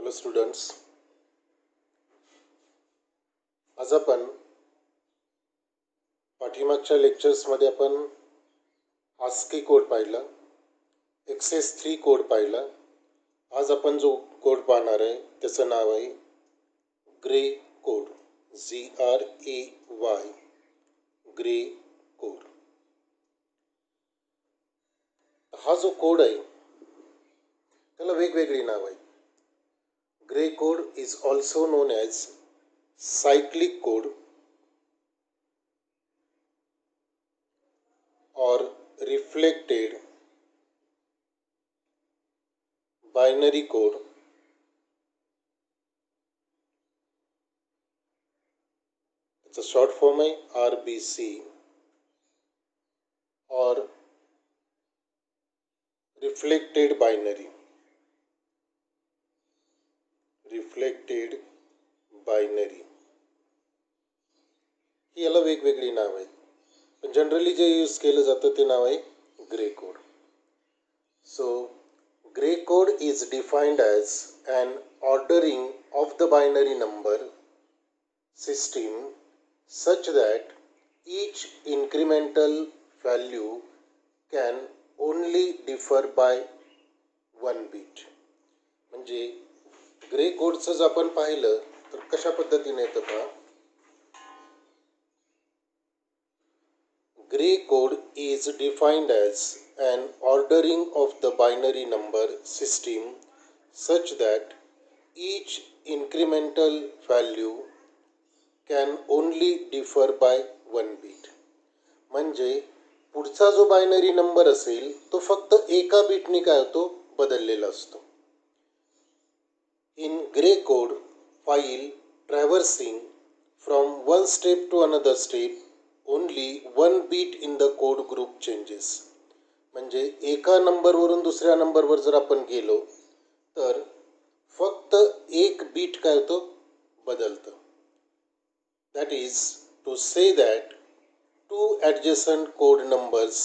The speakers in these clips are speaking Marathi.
हॅलो स्टुडंट्स, आज आपण पाठीमागच्या लेक्चर्समध्ये आपण आस्की कोड पाहिला, XS3 कोड पाहिला. आज आपण जो कोड पाहणार आहे त्याचं नाव आहे grey code, GRAY, grey code. हा जो कोड आहे त्याला वेगवेगळी नाव आहे. Grey code is also non as cyclic code or reflected binary code, it's a short form है RBC, or reflected binary ही याला वेगवेगळी नाव आहेत, पण जनरली जे यूज केलं जातं ते नाव आहे grey code. So grey code is defined as an ordering of the binary number system such that each incremental value can only differ by 1 bit. म्हणजे ग्रे कोडचं जर आपण पाहिलं तर कशा पद्धतीने येतं पहा. Gray code is defined as an ordering of the binary number system such that each incremental value can only differ by 1 bit. म्हणजे पुढचा जो बायनरी नंबर असेल तो फक्त एका बिटने काय होतो, बदललेला असतो. In gray code, while traversing from one step to another step, only one bit in the code group changes. म्हणजे एका नंबरवरून दुसऱ्या नंबरवर जर आपण गेलो तर फक्त एक बीट काय होतो, बदलतं. That is to say that two adjacent code numbers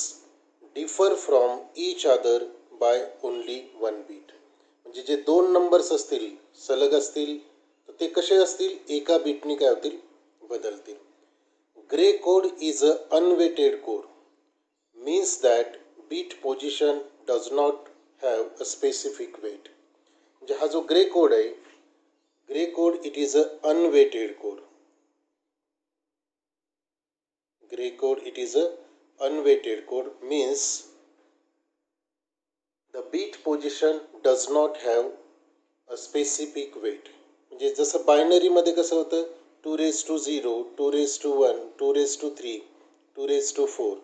differ from each other by only one bit. म्हणजे जे दोन नंबर्स असतील, सलग असतील, तर ते कसे असतील, एका बीटने काय होतील, बदलतील. Grey code is a unweighted code, means that bit position does not have a specific weight. म्हणजे हा जो ग्रे कोड आहे, grey code it is a unweighted code. Gray code it is a unweighted code, means the bit position does not have a specific weight. म्हणजे जसं बायनरी मध्ये कसं होतं 2^0, 2^1, 2^3, 2^4,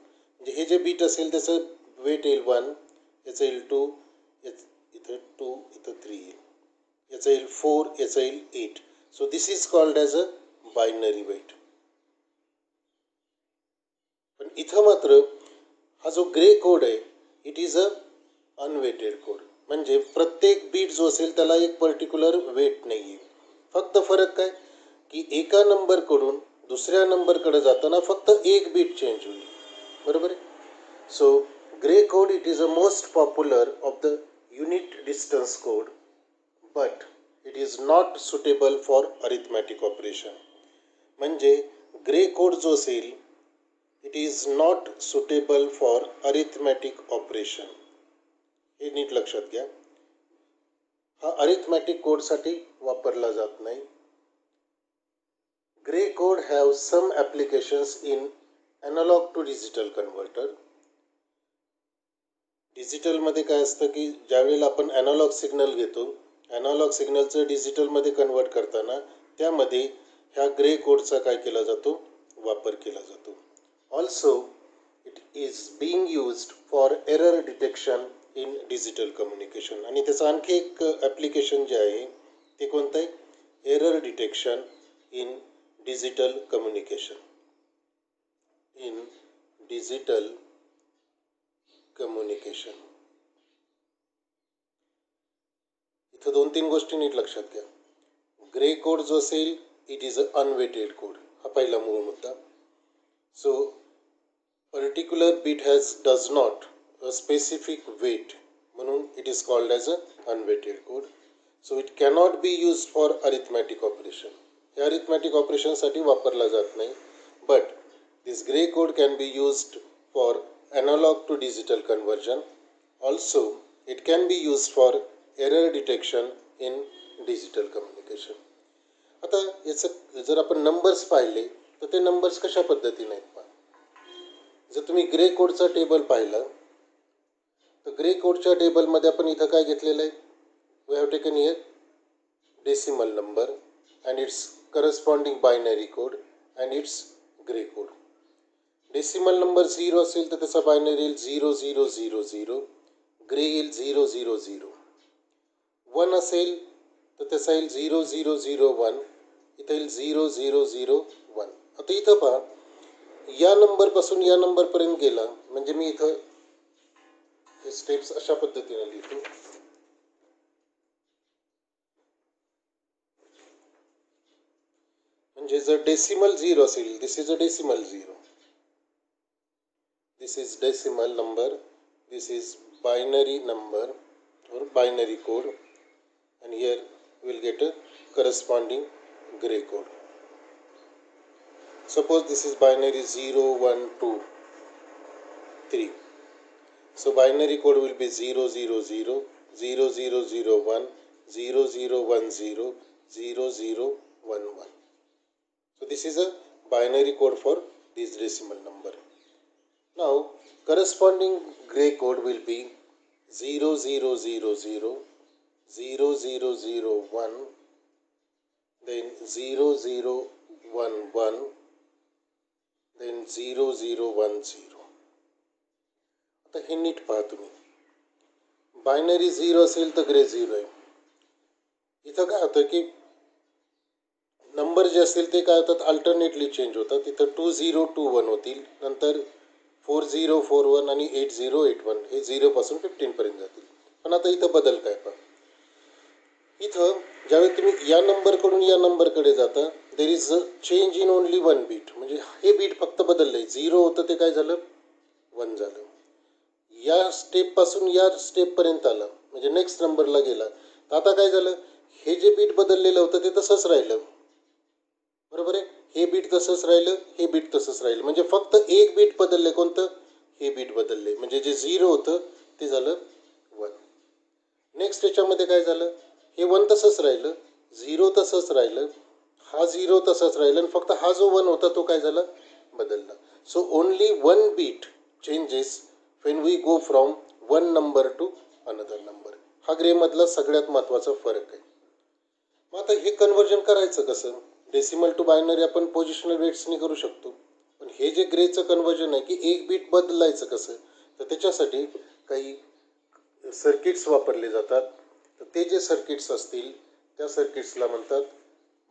म्हणजे हे जे बीट असेल त्याचं वेट येईल 1, याचं येईल 2, इथं 2, इथं 3 येईल, याचं येईल 4, याचं येईल 8. So this is called as a binary weight. पण इथं मात्र हा जो ग्रे कोड आहे it is a unweighted code. म्हणजे प्रत्येक बीट जो असेल त्याला एक पर्टिक्युलर वेट नाही आहे. फक्त फरक काय की एका नंबरकडून दुसऱ्या नंबरकडे जाताना फक्त एक बीट चेंज होईल. बरोबर आहे. So grey code it is a most popular of the unit distance code, but it is not suitable for arithmetic operation. म्हणजे ग्रे कोड जो असेल it is not suitable for arithmetic operation. हे नीट लक्षात घ्या. हा अरिथमॅटिक कोडसाठी वापरला जात नाही. Gray code have some applications in analog to digital converter. डिजिटलमध्ये काय असतं की ज्यावेळेला आपण ॲनालॉग सिग्नल घेतो, ॲनालॉग सिग्नलचं डिजिटलमध्ये कन्वर्ट करताना त्यामध्ये ह्या ग्रे कोडचा काय केला जातो, वापर केला जातो. Also, it is being used for error detection in digital communication. आणि त्याचं आणखी एक ॲप्लिकेशन जे आहे ते कोणतं आहे, error detection in digital communication. In digital communication इथं 2-3 गोष्टी नीट लक्षात घ्या. ग्रे कोड जो असेल it is a unweighted code, हा पहिला मूळ मुद्दा. So particular bit does not a specific weight, म्हणून it is called as a unweighted code. So it cannot be use for arithmetic operation. हे अरिथमॅटिक ऑपरेशनसाठी वापरला जात नाही. But this grey code can be used for analog to digital conversion. Also, it can be used for error detection in digital communication. आता याचं जर आपण नंबर्स पाहिले तर ते नंबर्स कशा पद्धतीने आहेत पहा. जर तुम्ही ग्रे कोडचा टेबल पाहिला तर ग्रे कोडच्या टेबलमध्ये आपण इथं काय घेतलेलं आहे, we have taken here decimal number and its corresponding binary code and its gray code. Decimal number 0 असेल तर त्याचा बायनरी येईल 0000, ग्रे येईल 000. 1 असेल तर त्याचा येईल 0001, इथं येईल 0001. आता इथं पहा, या नंबरपासून या नंबरपर्यंत गेला म्हणजे मी इथं हे स्टेप्स अशा पद्धतीने लिहितो. म्हणजे जर डेसिमल 0 असेल, this is a decimal 0. This is decimal number, this is binary number or binary code, and here we will get a corresponding gray code. Suppose this is binary 0, 1, 2, 3. So binary code will be 000, 0001, 0010, 0011. So this is a binary code for this decimal number. Now, corresponding gray code will be 0000, 0001, then 0011, then 0010. आता हे नीट पहा तुम्ही. बायनरी 0 असेल तर ग्रे 0 आहे. इथं काय होतं की नंबर जे असतील ते काय होतात, अल्टरनेटली चेंज होतात. इथं 2021 होतील, नंतर 4041 आणि 8081 हे 0 पासून 15 पर्यंत जातील. पण आता इथं बदल काय पहा. इथं ज्यावेळी तुम्ही या नंबरकडून या नंबरकडे जाता, there is a change in only 1 bit. म्हणजे हे बीट फक्त बदललंय. 0 होतं ते काय झालं, 1 झालं. या स्टेपपासून या स्टेपपर्यंत आला म्हणजे नेक्स्ट नंबरला गेला. तर आता काय झालं, हे जे बीट बदललेलं होतं ते तसंच राहिलं. बरोबर आहे. हे बीट तसंच राहिलं, हे बीट तसंच राहिलं. म्हणजे फक्त एक बीट बदलले. कोणतं, हे बीट बदलले. म्हणजे जे 0 होतं ते झालं 1. नेक्स्ट याच्यामध्ये काय झालं, हे 1 तसंच राहिलं, 0 तसंच राहिलं, हा 0 तसंच राहिलं आणि फक्त हा जो 1 होता तो काय झाला, बदलला. So only 1 bit changes when we go from one number to another number. हा ग्रे मधला सगळ्यात महत्त्वाचा फरक आहे. मग आता हे कन्वर्जन करायचं कसं. डेसिमल टू बायनरी आपण पोझिशनल वेट्सनी करू शकतो. पण हे जे ग्रेचं कन्वर्जन आहे की एक बीट बदलायचं कसं, तर त्याच्यासाठी काही सर्किट्स वापरले जातात. तर ते जे सर्किट्स असतील त्या सर्किट्सला म्हणतात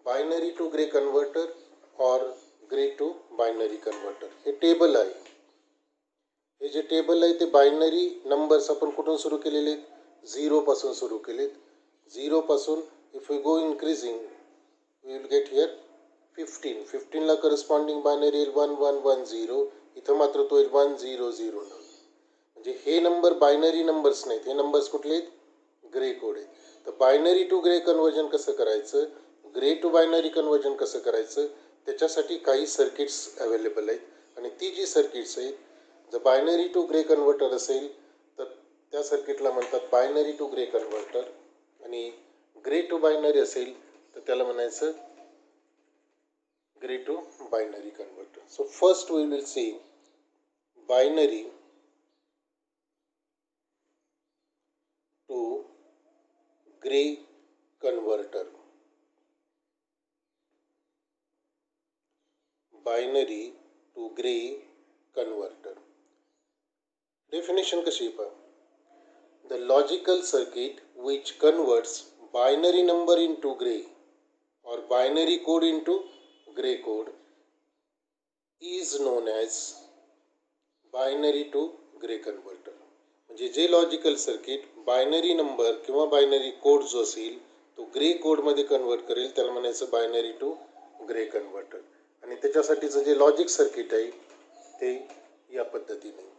बायनरी टू ग्रे कन्व्हर्टर और ग्रे टू बायनरी कन्व्हर्टर. हे टेबल आहे. हे जे टेबल आहे ते बायनरी नंबर्स आपण कुठून सुरू केलेले आहेत, 0 पासून सुरू केलेत. 0 पासून if we go increasing we will get here 15. 15ला करस्पॉन्डिंग बायनरी येईल 1110. इथं मात्र तो येईल 1009. म्हणजे हे नंबर बायनरी नंबर्स नाहीत, हे नंबर्स कुठले आहेत, ग्रे कोड आहेत. तर बायनरी टू ग्रे कन्वर्जन कसं करायचं, ग्रे टू बायनरी कन्वर्जन कसं करायचं, त्याच्यासाठी काही सर्किट्स अवेलेबल आहेत. आणि ती जी सर्किट्स आहेत, जर बायनरी टू ग्रे कन्व्हर्टर असेल तर त्या सर्किटला म्हणतात बायनरी टू ग्रे कन्व्हर्टर. आणि ग्रे टू बायनरी असेल तर त्याला म्हणायचं gray to binary converter. So first we will see binary to gray converter. Binary to gray converter. Definition कशी पहा. The logical circuit which converts binary number into gray or binary code into gray code is known as binary to gray converter. म्हणजे जे लॉजिकल सर्किट बायनरी नंबर किंवा बायनरी कोड जो असेल तो ग्रे कोडमध्ये कन्वर्ट करेल त्याला म्हणायचं बायनरी टू ग्रे कन्वर्टर. आणि त्याच्यासाठीचं जे लॉजिक सर्किट आहे ते या पद्धतीने.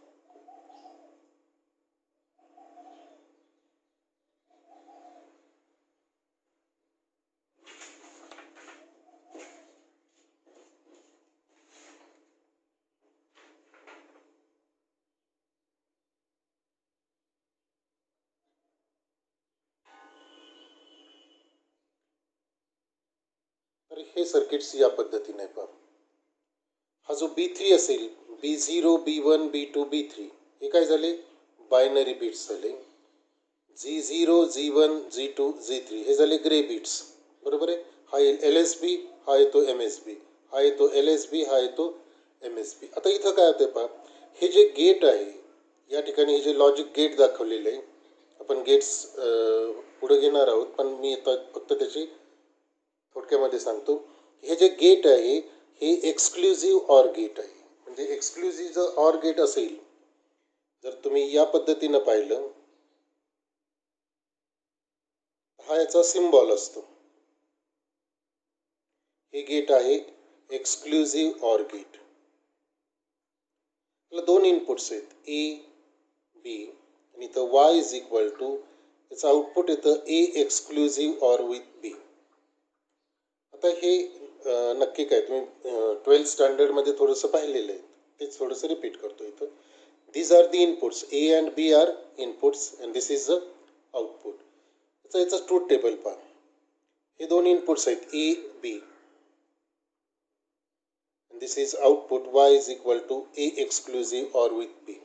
हे सर्किट्स या पद्धतीने पहा. हा जो B3 असेल, B0, B1, B2, B3 हे काय झाले, बायनरी बिट्स झाले. G0, G1, G2, G3 हे झाले ग्रे बिट्स, बरोबर आहे. हा LSB, हा येतो MSB, हा येतो LSB, हा येतो MSB. आता इथं काय होतं पहा, हे जे गेट आहे या ठिकाणी, हे जे लॉजिक गेट दाखवलेलं आहे, आपण गेट्स पुढे घेणार आहोत, पण मी आता फक्त त्याची थोडक्यामध्ये सांगतो. हे जे गेट आहे हे एक्सक्लुझिव्ह ऑर गेट आहे. म्हणजे एक्सक्लुझिव्ह जर ऑर गेट असेल, जर तुम्ही या पद्धतीनं पाहिलं, हा याचा सिम्बॉल असतो. हे गेट आहे एक्सक्लुझिव्ह ऑर गेट. त्याला दोन इनपुट्स आहेत, ए बी, आणि इथं वाय इज इक्वल टू, याचं आउटपुट येतं ए एक्सक्लुझिव्ह ऑर विथ बी. आता हे नक्की काय, तुम्ही 12th स्टँडर्डमध्ये थोडंसं पाहिलेलं आहे, तेच थोडंसं रिपीट करतो इथं. These are the inputs, A and B are inputs and this is the output. याचा ट्रूथ टेबल पहा. हे दोन इनपुट्स आहेत A B, this is output y is equal to A exclusive or with B.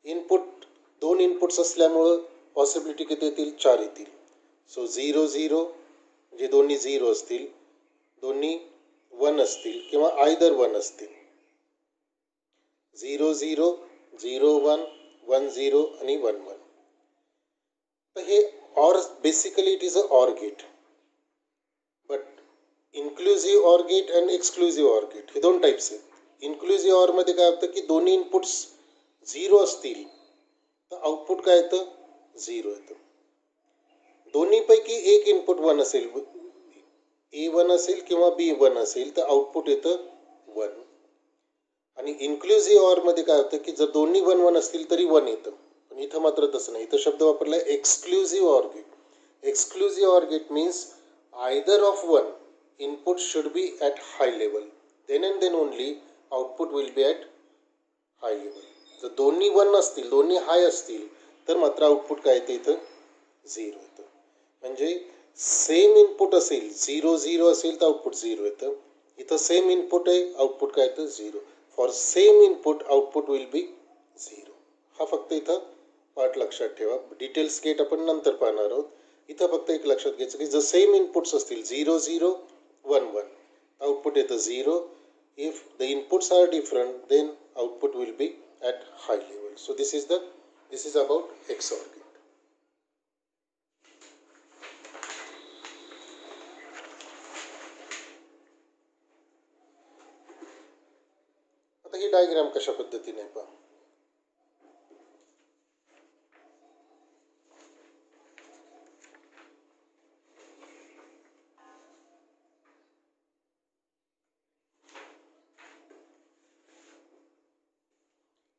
Input दोन इनपुट्स असल्यामुळं पॉसिबिलिटी किती येतील, 4 येतील. सो 0 0 म्हणजे दोन्ही 0 असतील, दोन्ही 1 असतील किंवा आयदर 1 असतील. 0 0 0 1 1 0 आणि 1 1. तर हे or, basically it is a or gate. But inclusive or gate and exclusive or gate हे दोन टाईप्स आहेत. इन्क्लुझिव्ह ऑरमध्ये काय होतं की दोन्ही इनपुट्स 0 असतील तर आउटपुट काय येतं, 0 येतं. दोन्हीपैकी एक इनपुट 1 असेल, A1 असेल किंवा B1 असेल, तर आउटपुट येतं 1. आणि इन्क्लुझिव्ह ऑरमध्ये काय होतं की जर दोन्ही 1 1 असतील तरी 1 येतं. पण इथं मात्र तसं नाही. इथं शब्द वापरला आहे exclusive or gate. Exclusive or gate means either of one input should be at high level, then and then only output will be at high level. जर दोन्ही 1 असतील, दोन्ही हाय असतील, तर मात्र आउटपुट काय येतं, इथं 0 येतं. म्हणजे सेम इनपुट असेल, 0 0 असेल तर आउटपुट 0 येतं. इथं सेम इनपुट आहे, आउटपुट काय येतं, 0. For same input output will be 0. हा फक्त इथं पार्ट लक्षात ठेवा. डिटेल्स गेट आपण नंतर पाहणार आहोत. इथं फक्त एक लक्षात घ्यायचं की जर सेम इनपुट्स असतील 0 0 1 1, आउटपुट येतं 0. If the inputs are different then output will be at high level. So this is about XOR gate. आता ही डायग्राम कशा पद्धतीने पहा.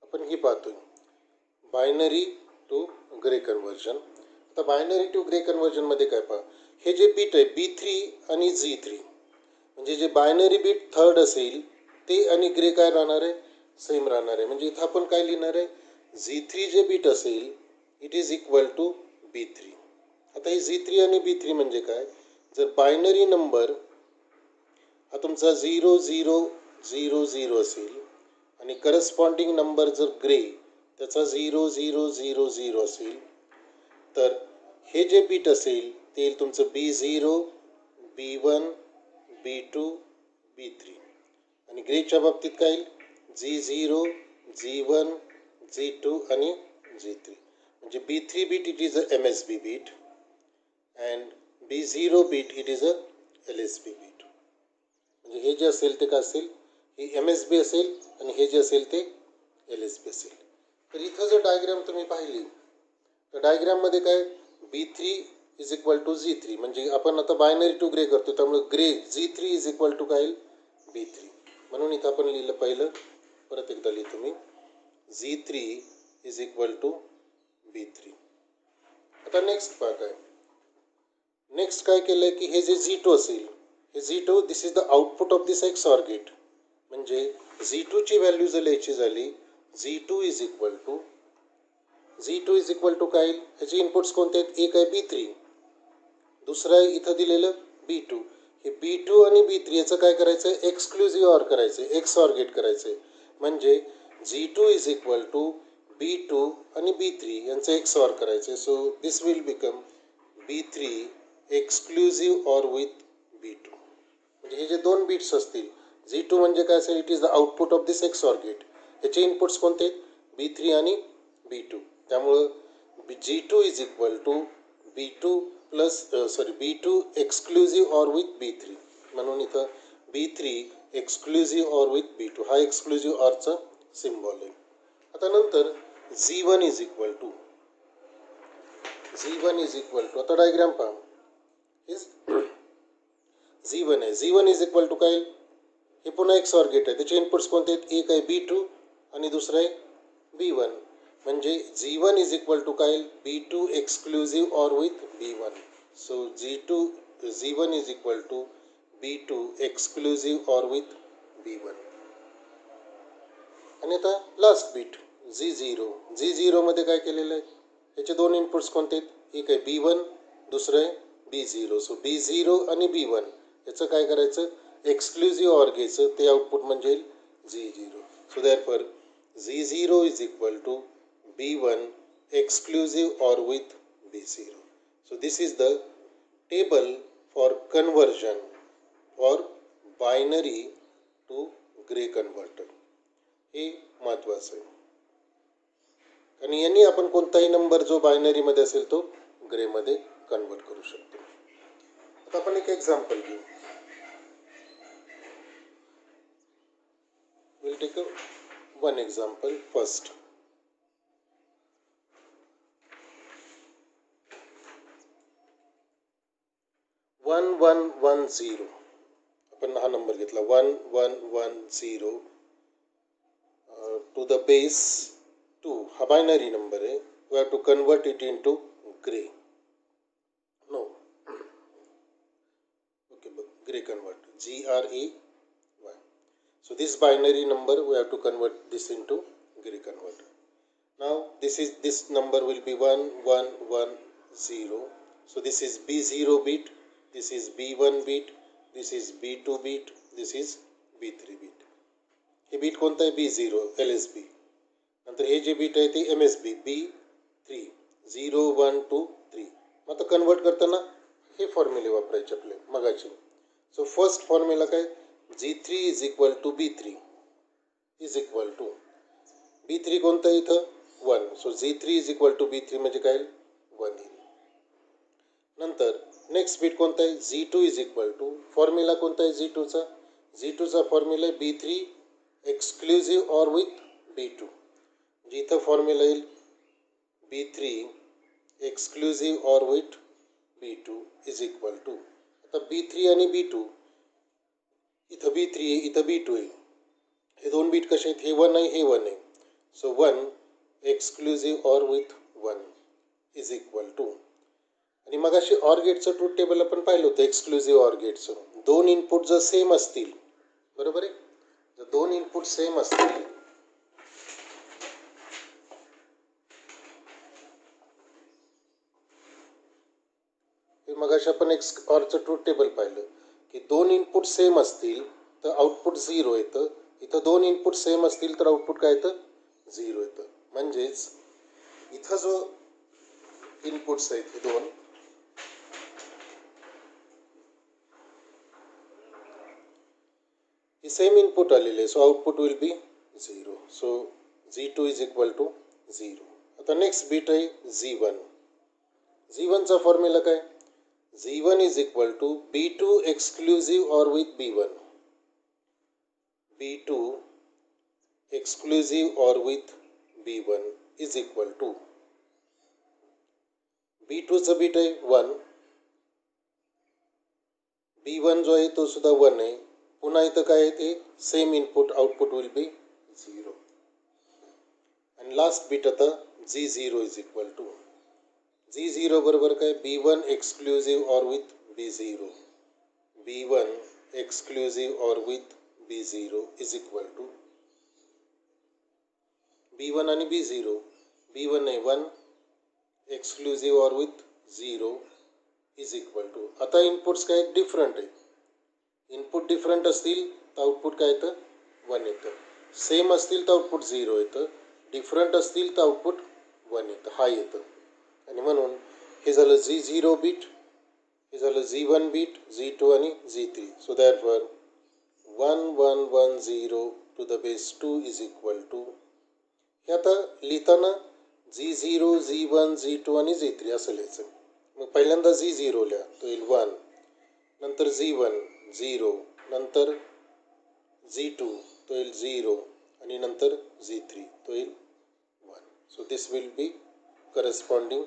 आपण ही पाहतोय बायनरी टू ग्रे कन्व्हर्जन. आता बायनरी टू ग्रे कन्व्हर्जनमध्ये काय पहा, हे जे बीट आहे B3 आणि G3, म्हणजे जे बायनरी बीट थर्ड असेल ते आणि ग्रे काय राहणार आहे, सेम राहणार आहे. म्हणजे इथं आपण काय लिहिणार आहे, G3 जे बीट असेल it is equal to B3. आता हे G3 आणि B3 म्हणजे काय, जर बायनरी नंबर हा तुमचा 0 0 0 0 असेल आणि करस्पॉन्डिंग नंबर जर ग्रे त्याचा 0 0 0 0 असेल, तर हे जे बीट असेल ते तुमचं B0 B1 B2 B3. आणि ग्रेच्या बाबतीत काय येईल, G0 G1 G2 आणि G3. म्हणजे B3 bit it is a MSB bit and B0 bit it is a LSB bit. म्हणजे हे जे असेल ते काय असेल, हे MSB असेल आणि हे जे असेल ते LSB असेल. तर इथं जर डायग्राम तुम्ही पाहिली तर डायग्राममध्ये काय B3 is equal to G3, म्हणजे आपण आता बायनरी टू ग्रे करतो त्यामुळे grey G3 is equal to काय येईल, B3. म्हणून इथं आपण लिहिलं, पहिलं परत एकदा लिहितो मी, G3 is equal to B3. आता नेक्स्ट पार्ट आहे. नेक्स्ट काय केलं आहे की हे जे G2 असेल, हे G2 this is the output of this XOR gate. म्हणजे G2 ची व्हॅल्यू जर लिहायची झाली, G2 इज इक्वल टू काय येईल, ह्याचे इनपुट्स कोणते आहेत, एक आहे B3, दुसरं आहे इथं दिलेलं B2. हे B2 आणि B3 याचं काय करायचं आहे, एक्सक्लुझिव्ह ऑर करायचं आहे, एक्स ऑर गेट करायचं आहे. म्हणजे G2 is equal to B2 आणि B3 यांचं एक्स ऑर करायचं आहे. So this will become B3 exclusive or with B2. म्हणजे हे जे दोन बिट्स असतील, G2 म्हणजे काय असेल, it is the output of this X or gate. याचे इनपुट्स कोणते आहेत, B3 आणि B2. त्यामुळं G2 is equal to B2 plus B2 exclusive or with B3. म्हणून इथं B3 exclusive or with B2 हा एक्सक्लुझिव्ह ऑरचा सिम्बॉल आहे. आता नंतर Z1 इज इक्वल टू आता डायग्राम पहा. Z1 आहे. Z1 इज इक्वल टू काय, हे पुन्हा एक्स ऑर गेट आहे. त्याचे इनपुट्स कोणते आहेत, एक आहे B2 आणि दुसरं आहे B1. म्हणजे Z1 इज इक्वल टू काय, B2 exclusive or with B1. So Z1 is equal to B2 exclusive or with B1. आणि आता लास्ट बीट Z0 मध्ये काय केलेलं आहे, याचे दोन इनपुट्स कोणते आहेत, एक आहे B1, दुसरं आहे B0. सो B0 आणि B1 याचं काय करायचं, एक्सक्लुझिव्ह ऑर घ्यायचं, ते आउटपुट म्हणजे Z0. So therefore Z0 is equal to B1 exclusive or with B0. So this is the table for conversion और बायनरी टू ग्रे कन्व्हर्टर. हे महत्त्वाचं आहे, आणि यांनी आपण कोणताही नंबर जो बायनरीमध्ये असेल तो ग्रेमध्ये कन्वर्ट करू शकतो. आता आपण एक एक्झाम्पल घेऊ. Will take one example first. One one one zero. आपण हा नंबर घेतला 1110 to the base 2. हा बायनरी नंबर आहे. We have to convert it into gray. No. Okay, gray convert. GRAY. So this binary number we have to convert this into gray converter. Now this number will be 1110. So this is B0 bit, this is B1 bit, this is B2 bit, this is B3 bit. हे बीट कोणतं आहे, B0 LSB. नंतर हे जे बीट आहे ते MSB B3 0 1 2 3. मग आता कन्वर्ट करताना हे फॉर्म्युले वापरायचे आपले मगाचे. सो फर्स्ट फॉर्म्युला काय, G3 is equal to B3 is equal to B3 कोणतं आहे इथं 1. So G3 is equal to B3 म्हणजे काय 1 येईल. नंतर नेक्स्ट बीट कोणतं आहे, Z2 is equal to, formula कोणता आहे Z2चा फॉर्म्युला आहे B3 exclusive or with B2. म्हणजे इथं फॉर्म्युला येईल B3 exclusive or with B2 is equal to. आता B3 आणि B2, इथं B3 आहे इथं B2 आहे. हे दोन बीट कसे आहेत, हे 1 आहे हे 1 आहे. So 1 exclusive or with 1 is equal to. आणि मग अशी ऑर गेटचं ट्रूथ टेबल आपण पाहिलं होतं एक्सक्लुझिव्ह ऑर गेटचं. दोन इनपुट जर सेम असतील, बरोबर आहे, जर दोन इनपुट सेम असतील मगाशी आपण ऑरचं ट्रूथ टेबल पाहिलं की दोन इनपुट सेम असतील तर आउटपुट 0 येतं. इथं दोन इनपुट सेम असतील तर आउटपुट काय येतं 0 येतं. म्हणजेच इथं जो इनपुट्स आहेत हे दोन, हे सेम इनपुट आलेले आहे. So output will be 0. So Z2 is equal to 0. आता नेक्स्ट बीट आहे Z1चा फॉर्म्युला काय, Z1 is equal to B2 exclusive or with B1. B2 exclusive or with B1 is equal to B2चा बीट आहे 1, B1 जो आहे तो सुद्धा 1 आहे. पुन्हा इथं काय आहे ते same input, output will be 0. आणि लास्ट बीट आता Z0 is equal to Z0 बरोबर काय B1 exclusive or with B0. B1 exclusive or with B0 is equal to B1 आणि B0. B1 आहे 1 exclusive or with 0 is equal to. आता इनपुट्स काय डिफरंट आहे. इनपुट डिफरंट असतील तर आउटपुट काय येतं 1 येतं. सेम असतील तर आउटपुट 0 येतं. डिफरंट असतील तर आउटपुट 1 येतं, हाय येतं. आणि म्हणून हे झालं Z0 बीट, हे झालं Z1 बीट, Z2 आणि Z3. So that for 1110 to the base 2 is equal to, हे आता लिहिताना Z0, Z1, Z2 आणि Z3 असं लिहायचं. मग पहिल्यांदा Z0 लिहा, तो येईल 1, नंतर Z1 0, नंतर Z2 तो येईल 0 आणि नंतर Z3 तो येईल 1. So this will be corresponding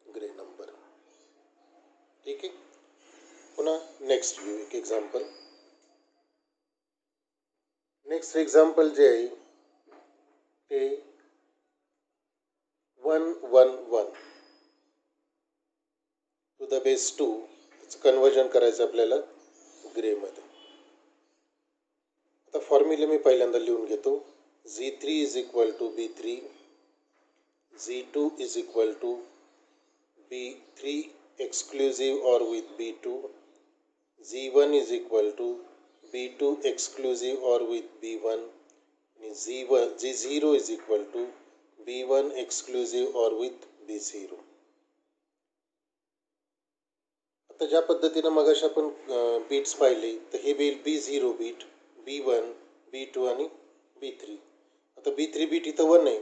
grey number. ठीक आहे. पुन्हा नेक्स्ट घेऊ एक एक्झाम्पल. नेक्स्ट एक्झाम्पल जे आहे ते 111 टू द बेस 2, त्याचं कन्वर्जन करायचं आपल्याला ग्रेमध्ये. आता फॉर्म्युले मी पहिल्यांदा लिहून घेतो. Z3 is equal to B3, Z2 is equal to B3 exclusive or with B2, Z1 is equal to B2 exclusive or with B1 आणि Z0 is equal to B1 exclusive or with B0. आता ज्या पद्धतीनं मगाशी आपण बीट्स पाहिले तर हे bill B0 bit, B1, B2 आणि B3. आता B3 बीट इथं 1 आहे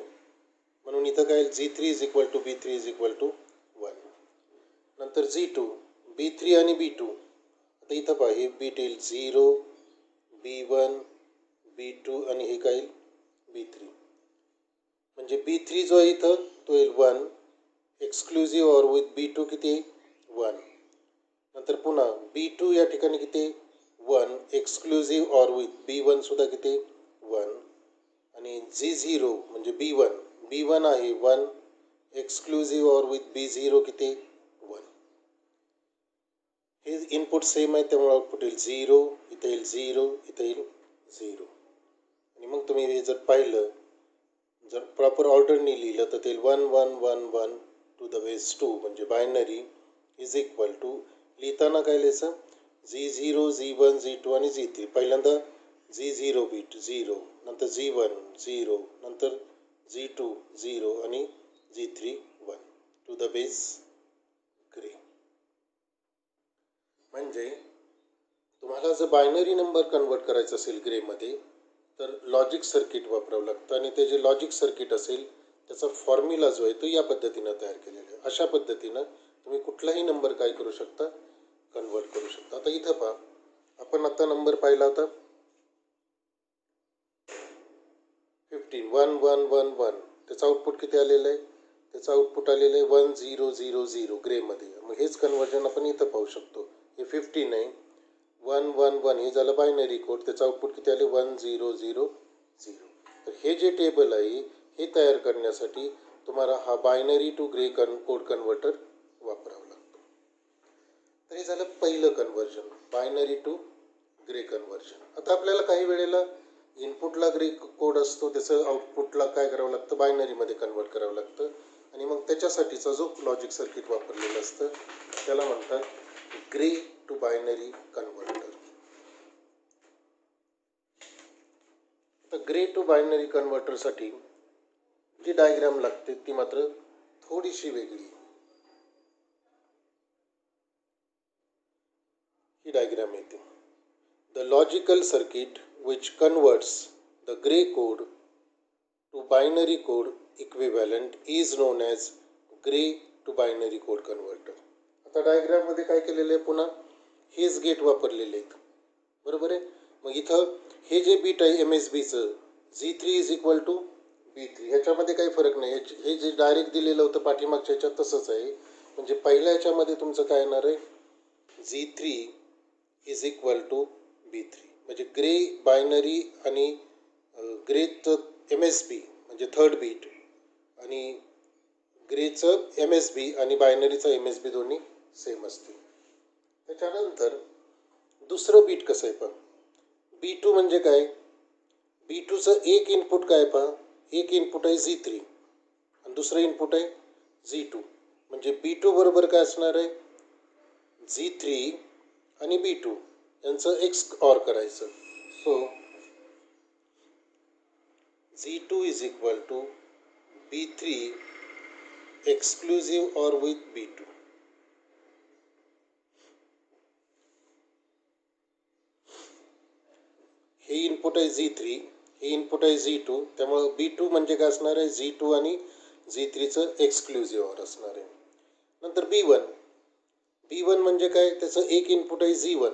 म्हणून इथं काय Z3 is equal to B3 is equal to 1. नंतर Z2, B3 आणि B2. आता इथं पहा हे बीट येईल 0, B1, B2 आणि हे काय येईल B3. म्हणजे B3 जो आहे इथं तो येईल 1 एक्सक्लुझिव्ह ऑर विथ B2 किती आहे 1. नंतर पुन्हा B2 या ठिकाणी किती 1 एक्सक्लुझिव्ह ऑर विथ B1 सुद्धा किती 1 आणि Z0 म्हणजे B1 आहे 1 एक्सक्लुझिव्ह ऑर विथ B0 किती 1. हे इनपुट सेम आहे त्यामुळे आउटपुट येईल 0, इथे येईल 0, इथे येईल 0. आणि मग तुम्ही हे जर पाहिलं, जर प्रॉपर ऑर्डरनी लिहिलं तर ते 1111 टू द बेस 2 म्हणजे बायनरी इज इक्वल टू, लिहिताना काय लिहायचं Z0, Z1, Z2 आणि Z3. पहिल्यांदा Z0 बीट 0, नंतर Z1 0, नंतर Z2 0 आणि Z3 1 to the base grey. म्हणजे तुम्हाला जर बायनरी नंबर कन्वर्ट करायचा असेल ग्रेमध्ये तर लॉजिक सर्किट वापरावं लागतं आणि ते जे लॉजिक सर्किट असेल त्याचा फॉर्म्युला जो आहे तो या पद्धतीनं तयार केलेला आहे. अशा पद्धतीनं तुम्ही कुठलाही नंबर काय करू शकता कन्वर्ट करू शकता. आता इथं पहा, आपण आता नंबर पाहिला होता 1111, त्याचं आउटपुट किती आलेलं आहे, त्याचं आउटपुट आलेलं आहे 1000 ग्रेमध्ये. मग हेच कन्वर्जन आपण इथं पाहू शकतो. हे 15 आहे, 111 हे झालं बायनरी कोड, त्याचं आउटपुट किती आले 1000. तर हे जे टेबल आहे हे तयार करण्यासाठी तुम्हाला हा binary to gray code converter वापरावा लागतो. तर हे झालं पहिलं conversion, binary to gray conversion. आता आपल्याला काही वेळेला इनपुटला ग्रे कोड असतो, त्याचं आउटपुटला काय करावं लागतं बायनरीमध्ये कन्वर्ट करावं लागतं आणि मग त्याच्यासाठीचा जो लॉजिक सर्किट वापरलेलं असतं त्याला म्हणतात ग्रे टू बायनरी कन्व्हर्टर. तर ग्रे टू बायनरी कन्व्हर्टरसाठी जी डायग्राम लागते ती मात्र थोडीशी वेगळी. ही डायग्राम येते. The logical circuit which converts the Gray code to binary code equivalent is known as Gray to binary code converter. आता डायग्राममध्ये काय केलेलं आहे, पुन्हा हेच गेट वापरलेले आहेत, बरोबर आहे. मग इथं हे जे बीट आहे MSBचं Z3 is equal to B3, ह्याच्यामध्ये काही फरक नाही. हे जे डायरेक्ट दिलेलं होतं पाठीमागच्या ह्याच्यात तसंच आहे. म्हणजे पहिल्या ह्याच्यामध्ये तुमचं काय येणार आहे Z3 is equal to B3. म्हणजे ग्रे बायनरी आणि ग्रेचं MSB म्हणजे थर्ड बीट आणि ग्रेचं MSB आणि बायनरीचं MSB दोन्ही सेम असतील. त्याच्यानंतर दुसरं बीट कसं आहे पहा, B2 म्हणजे काय, B2चं एक इनपुट काय पहा, एक इनपुट आहे Z3 आणि दुसरं इनपुट आहे Z2. म्हणजे B2 बरोबर काय असणार आहे Z3 आणि B2 यांचं एक्स ऑर करायचं. So Z2 is equal to B3 exclusive or with B2. हे इनपुट आहे Z3, हे इनपुट आहे Z2, त्यामुळे B2 म्हणजे काय असणार आहे, Z2 आणि Z3चं एक्सक्लुझिव्ह ऑर असणार आहे. नंतर B1 म्हणजे काय, त्याचं एक इनपुट आहे Z1,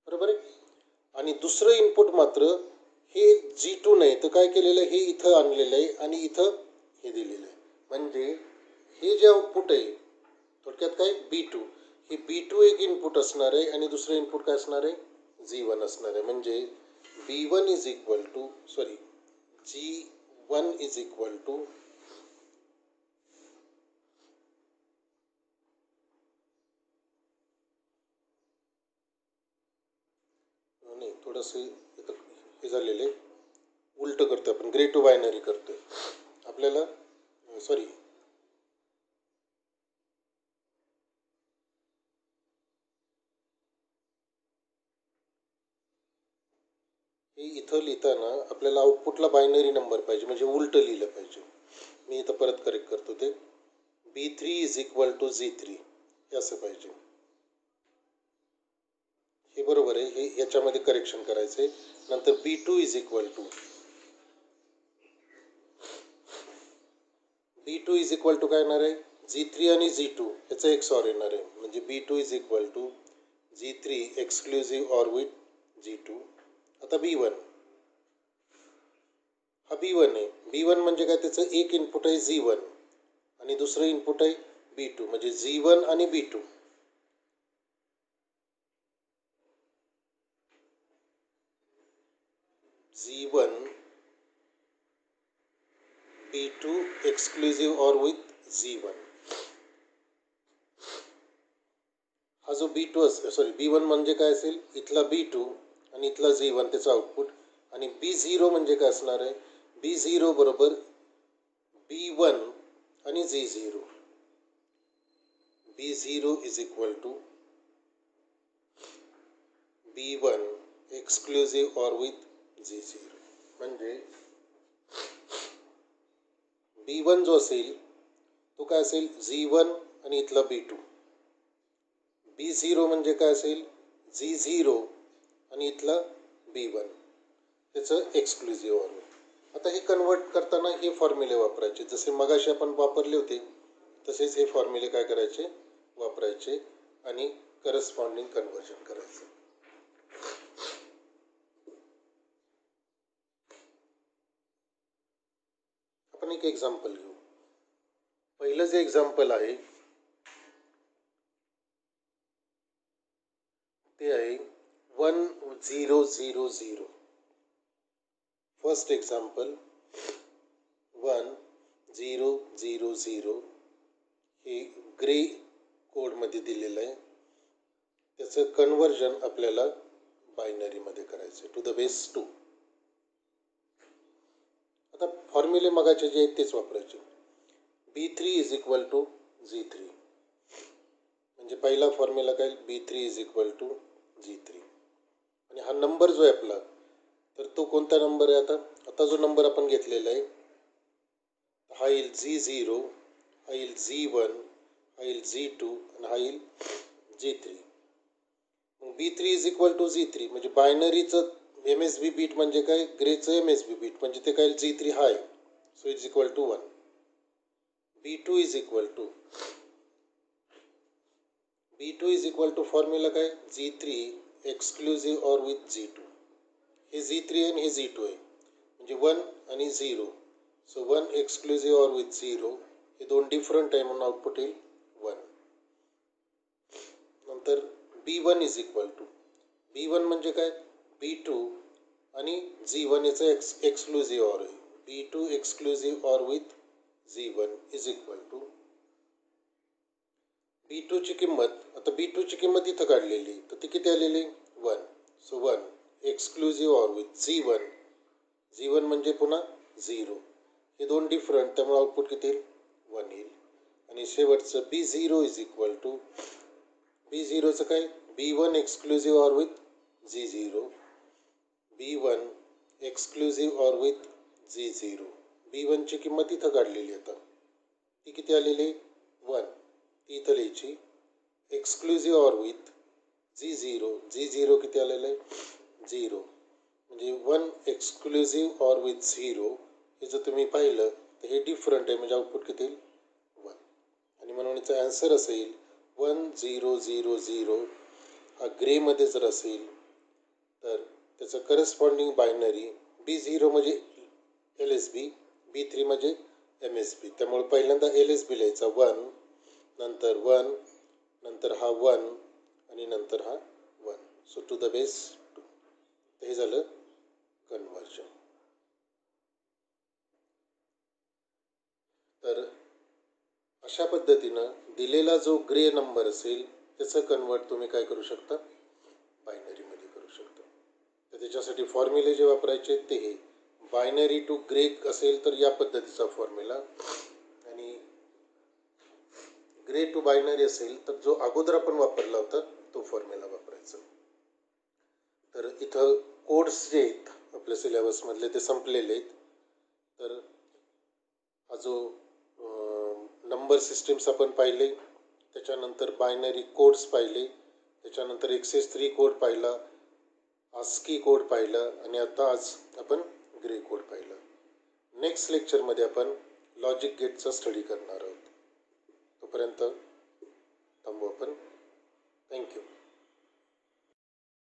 बरोबर आहे, आणि दुसरं इनपुट मात्र हे G2 नाही तर काय केलेलं आहे, हे इथं आणलेलं आहे आणि इथं हे दिलेलं आहे. म्हणजे हे जे आउटपुट आहे थोडक्यात काय B2, हे B2 एक इनपुट असणार आहे आणि दुसरं इनपुट काय असणार आहे, G1 असणार आहे. म्हणजे B1 is equal to G1 is equal to नाही, थोडंसं हे झालेलं आहे, उलट करतोय आपण, ग्रे टू बायनरी करतोय आपल्याला, सॉरी हे इथं लिहिताना आपल्याला आउटपुटला बायनरी नंबर पाहिजे, म्हणजे उलट लिहिलं पाहिजे. मी इथं परत करेक्ट करतो, ते B3 is equal to Z3 हे असं पाहिजे. हे बरोबर आहे, हे याच्यामध्ये करेक्शन करायचं आहे. नंतर B2 इज इक्वल टू काय येणार आहे, Z3 आणि Z2 ह्याचं एक्स ऑर येणार आहे. म्हणजे B2 is equal to Z3 exclusive or with Z2. आता B1, हा B1 आहे. B1 म्हणजे काय, त्याचं एक इनपुट आहे Z1 आणि दुसरं इनपुट आहे B2, म्हणजे Z1 आणि B2. Z1 B2 exclusive or with Z1. हा जो B2 सॉरी B1 म्हणजे काय असेल, इथला B2 आणि इथला Z1 त्याचं आउटपुट. आणि B0 म्हणजे काय असणार आहे, B0 बरोबर B1 आणि Z0. B0 is equal to B1 exclusive or with Z0. म्हणजे B1 जो असेल तो काय असेल, Z1 आणि इथला B2. B0 म्हणजे काय असेल, Z0 आणि इथला B1 त्याचं एक्सक्लुझिव्ह ऑर. आता हे कन्वर्ट करताना हे फॉर्म्युले वापरायचे, जसे मगाशी आपण वापरले होते तसेच हे फॉर्म्युले काय करायचे, वापरायचे आणि करस्पॉन्डिंग कन्वर्जन करायचं. आपण एक एक्झाम्पल घेऊ. पहिलं जे एक्झाम्पल आहे ते आहे 1000. फर्स्ट एक्झाम्पल 1000 हे ग्रे कोडमध्ये दिलेलं आहे. त्याचं कन्वर्जन आपल्याला बायनरीमध्ये करायचं टू द बेस 2. आता फॉर्म्युले मगाचे जे आहेत तेच वापरायचे. B3 is equal to Z3, म्हणजे पहिला फॉर्म्युला काय, B3 is equal to Z3. आणि हा नंबर जो आहे आपला, तर तो कोणता नंबर आहे, आता जो नंबर आपण घेतलेला आहे हा येईल Z0, हा येईल Z1, हा येईल Z2 आणि हा येईल Z3. मग B3 is equal to Z3 म्हणजे बायनरीचं MSB बीट म्हणजे काय, ग्रेचं MSB बीट म्हणजे ते काय, Z3 हा आहे. So is equal to 1. B2 is equal to formula काय, Z3 exclusive or with Z2. हे Z3 आणि हे Z2 आहे, म्हणजे 1 आणि 0. सो 1 एक्सक्लुझिव्ह ऑर विथ 0, हे दोन डिफरंट आहे म्हणून आउटपुट येईल 1. नंतर B1 is equal to, B1 म्हणजे काय, B2 आणि Z1 याचं एक्सक्लुझिव्ह ऑर आहे. B2 exclusive or with Z1 is equal to B2 ची किंमत, आता B2 ची किंमत इथं काढलेली तर ती किती आलेली, 1. So 1 exclusive or with Z1 म्हणजे पुन्हा 0. हे दोन डिफरंट, त्यामुळे आउटपुट किती येईल, 1 येईल. आणि शेवटचं B0 इज इक्वल टू, B0चं काय, B1 exclusive or with Z0, B1 exclusive or with Z0. B1ची किंमत इथं काढलेली आता, ती किती आलेली 1, ती इथं लिहायची. एक्सक्लुझिव्ह ऑर विथ Z0 किती आलेलं आहे 0, म्हणजे 1 एक्सक्लुझिव्ह ऑर विथ 0. हे जर तुम्ही पाहिलं तर हे डिफरंट आहे, म्हणजे आउटपुट किती येईल 1. आणि म्हणून याचा आन्सर असेल 1000. हा ग्रेमध्ये जर असेल तर त्याचं करस्पॉन्डिंग बायनरी B0 म्हणजे LSB, B3 म्हणजे MSB. त्यामुळे पहिल्यांदा LSB लिहायचा 1, नंतर 1, नंतर हा 1 आणि नंतर हा 1. So to the base 2. हे झालं कन्वर्जन. तर अशा पद्धतीनं दिलेला जो ग्रे नंबर असेल त्याचं कन्वर्ट तुम्ही काय करू शकता, बायनरीमध्ये करू शकता. तर त्याच्यासाठी फॉर्म्युले जे वापरायचे ते हे बायनरी टू ग्रे असेल तर या पद्धतीचा फॉर्म्युला, आणि ग्रे टू बायनरी असेल तर जो अगोदर आपण वापरला होता तो फॉर्म्युला वापरायचा. तर इथं कोड्स जे आहेत आपल्या सिलेबसमधले ते संपलेले आहेत. तर हा जो नंबर सिस्टीम्स आपण पाहिले, त्याच्यानंतर बायनरी कोड्स पाहिले, त्याच्यानंतर XS3 कोड पाहिला, ASCII कोड पाहिला, आणि आता आज आपण ग्रे कोड पाहिला. नेक्स्ट लेक्चरमध्ये आपण लॉजिक गेटचा स्टडी करणार आहोत. तोपर्यंत थांबू आपण.